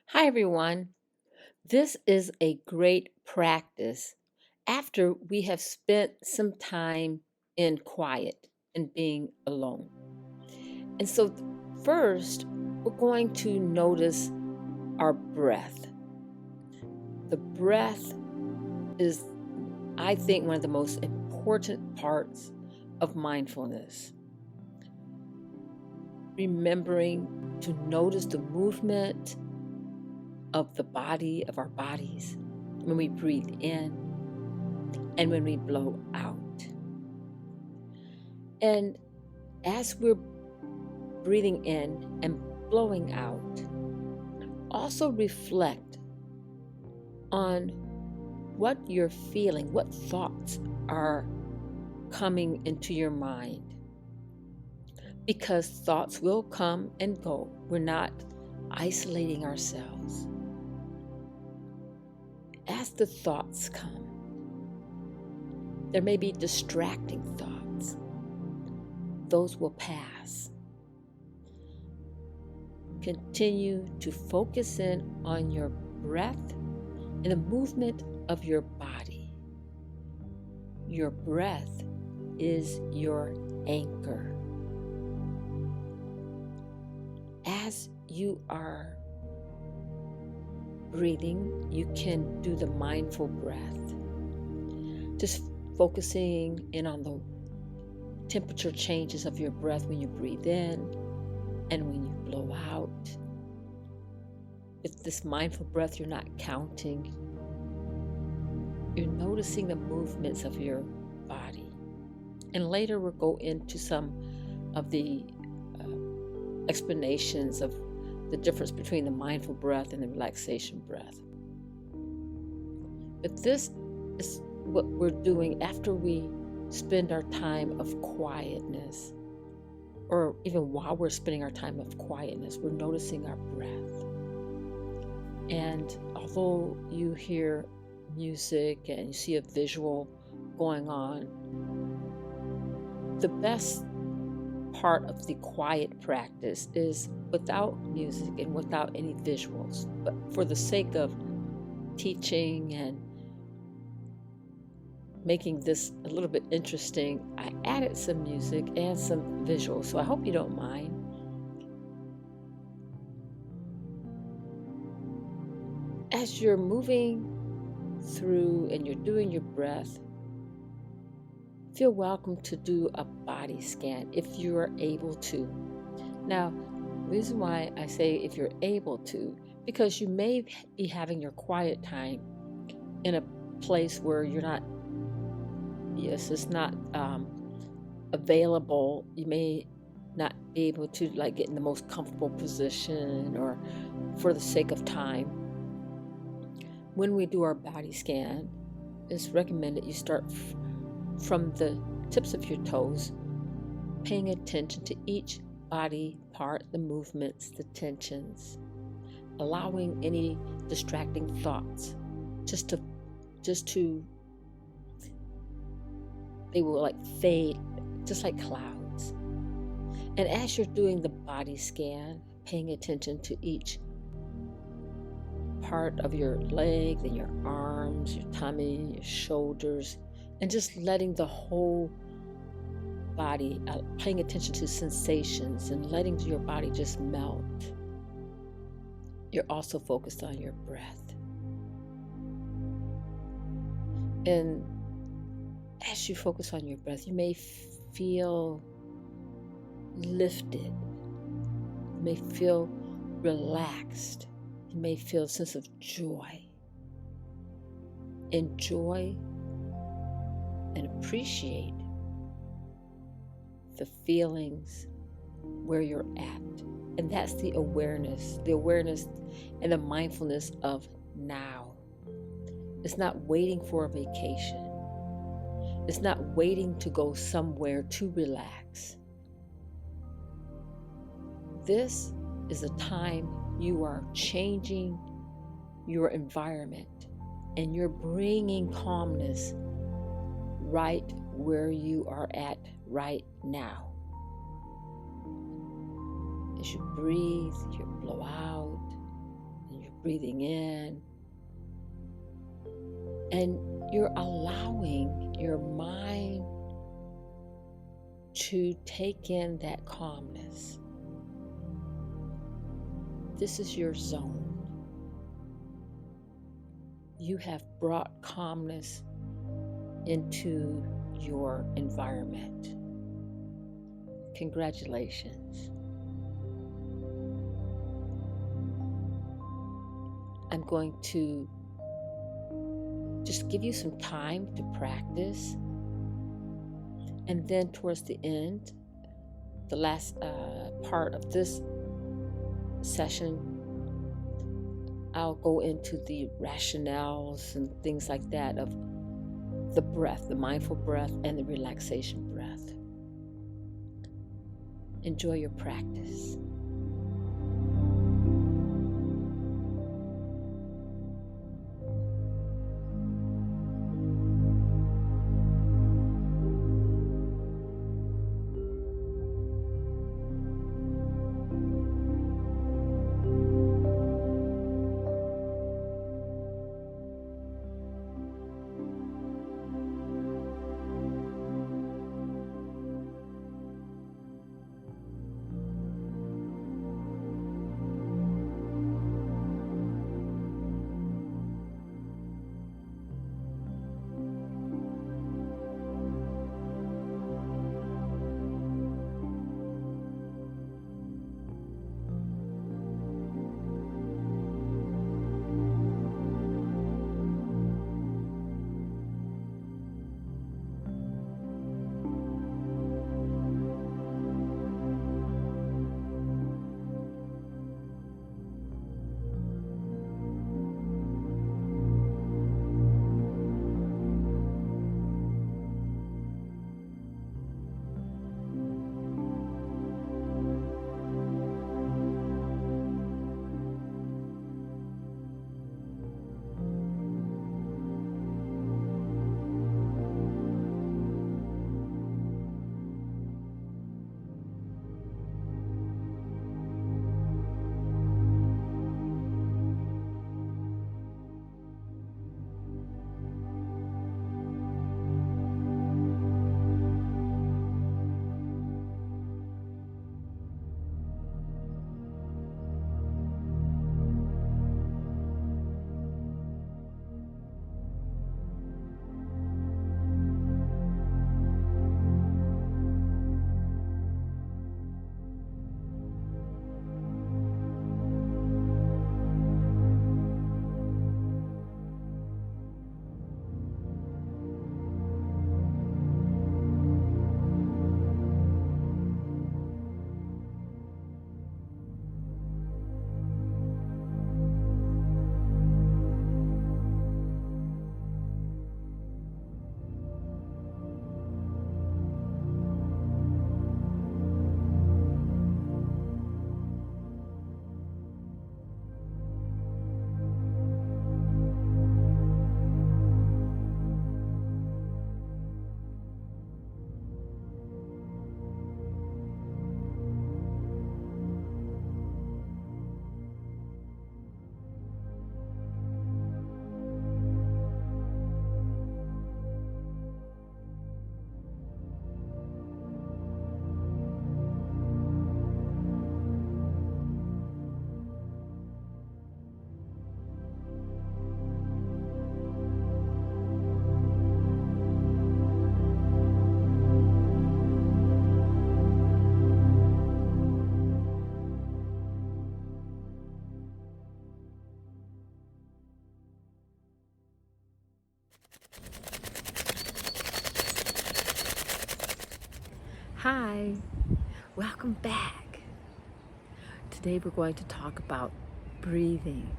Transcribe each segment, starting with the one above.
Hi, everyone. This is a great practice after we have spent some time in quiet and being alone. And so, first, we're going to notice our breath. The breath is, I think, one of the most important parts of mindfulness. Remembering to notice the movement of the body, of our bodies, when we breathe in and when we blow out. And as we're breathing in and blowing out, also reflect on what you're feeling, what thoughts are coming into your mind. Because thoughts will come and go. We're not isolating ourselves. As the thoughts come, there may be distracting thoughts. Those will pass. Continue to focus in on your breath and the movement of your body. Your breath is your anchor. As you are breathing, you can do the mindful breath. Just focusing in on the temperature changes of your breath when you breathe in and when you blow out. With this mindful breath, you're not counting. You're noticing the movements of your body. And later we'll go into some of the explanations of the difference between the mindful breath and the relaxation breath. But this is what we're doing after we spend our time of quietness, or even while we're spending our time of quietness, we're noticing our breath. And although you hear music and you see a visual going on, the best part of the quiet practice is without music and without any visuals. But for the sake of teaching and making this a little bit interesting, I added some music and some visuals, so I hope you don't mind. As you're moving through and you're doing your breath, feel welcome to do a body scan if you are able to. Now, the reason why I say if you're able to, because you may be having your quiet time in a place where you're not, it's not available. You may not be able to get in the most comfortable position, or for the sake of time. When we do our body scan, it's recommended you start from the tips of your toes, paying attention to each body part, the movements, the tensions, allowing any distracting thoughts just to they will fade, just like clouds. And as you're doing the body scan, paying attention to each part of your leg, then your arms, your tummy, your shoulders, and just letting the whole body, paying attention to sensations and letting your body just melt. You're also focused on your breath. And as you focus on your breath, you may feel lifted. You may feel relaxed. You may feel a sense of joy. Enjoy and appreciate the feelings where you're at. And that's the awareness and the mindfulness of now. It's not waiting for a vacation. It's not waiting to go somewhere to relax. This is a time you are changing your environment and you're bringing calmness right where you are at right now. As you breathe, you blow out, and you breathing in, and you're allowing your mind to take in that calmness. This is your zone. You have brought calmness into your environment. Congratulations. I'm going to just give you some time to practice. And then towards the end, the last part of this session, I'll go into the rationales and things like that of the breath, the mindful breath and the relaxation breath. Enjoy your practice. Hi, welcome back. Today we're going to talk about breathing.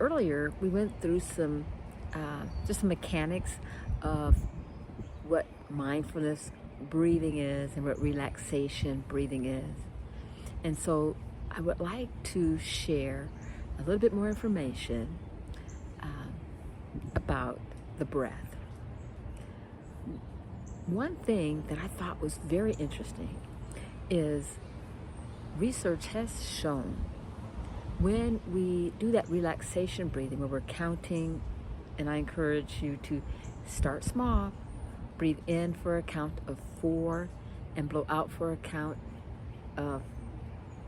Earlier we went through some just some mechanics of what mindfulness breathing is and what relaxation breathing is. And so I would like to share a little bit more information about the breath. One thing that I thought was very interesting is research has shown When we do that relaxation breathing where we're counting, and I encourage you to start small, breathe in for a count of 4 and blow out for a count of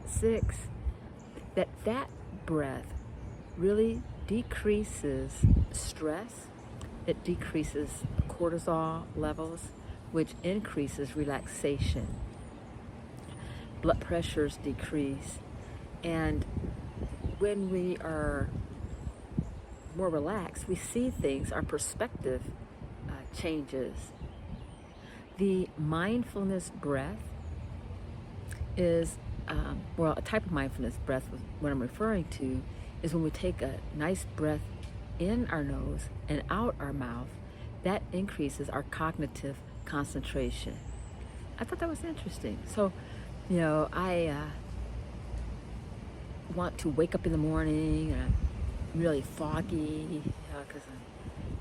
6, that breath really decreases stress, it decreases cortisol levels, which increases relaxation. Blood pressures decrease, and when we are more relaxed, we see things, our perspective changes. The mindfulness breath is, a type of mindfulness breath, what I'm referring to, is when we take a nice breath in our nose and out our mouth, that increases our cognitive concentration. I thought that was interesting. So, I want to wake up in the morning and I'm really foggy because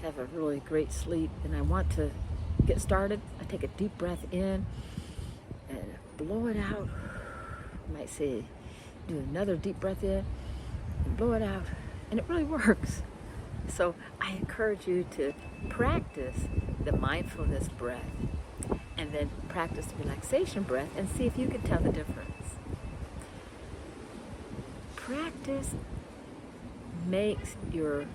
I have a really great sleep and I want to get started. I take a deep breath in and blow it out. I might say, do another deep breath in and blow it out, and it really works. So I encourage you to practice the mindfulness breath and then practice the relaxation breath and see if you can tell the difference. Practice makes your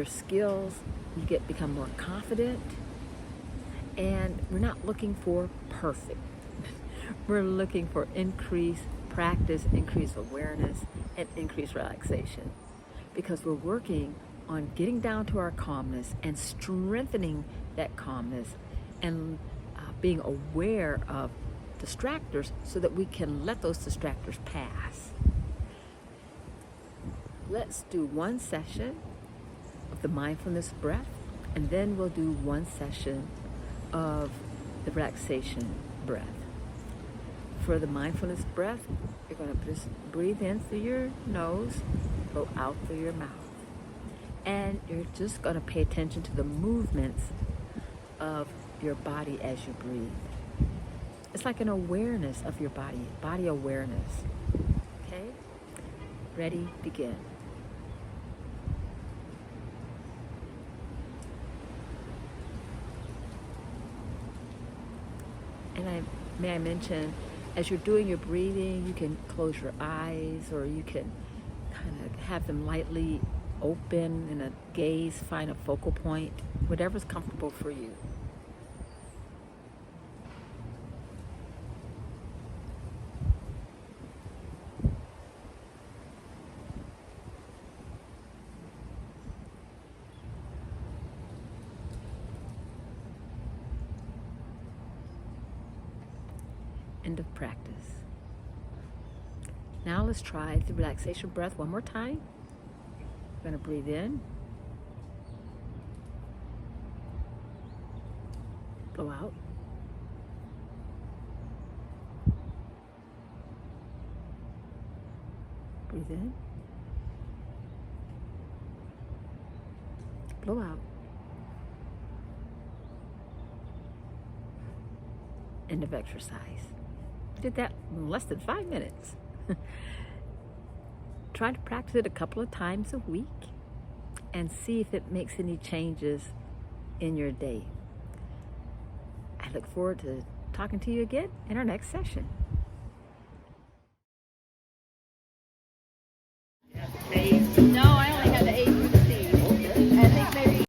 skills, you become more confident, and we're not looking for perfect. We're looking for increased practice, increased awareness, and increased relaxation, because we're working on getting down to our calmness and strengthening that calmness and being aware of distractors so that we can let those distractors pass. Let's do one session of the mindfulness breath, and then we'll do one session of the relaxation breath. For the mindfulness breath, you're going to just breathe in through your nose, blow out through your mouth. And you're just going to pay attention to the movements of your body as you breathe. It's like an awareness of your body awareness. Okay? Ready, begin. And may I mention, as you're doing your breathing, you can close your eyes, or you can kind of have them lightly open in a gaze, find a focal point, whatever's comfortable for you. End of practice. Now let's try the relaxation breath one more time. We're going to breathe in, blow out, breathe in, blow out. End of exercise. We did that in less than 5 minutes. Try to practice it a couple of times a week and see if it makes any changes in your day. I look forward to talking to you again in our next session.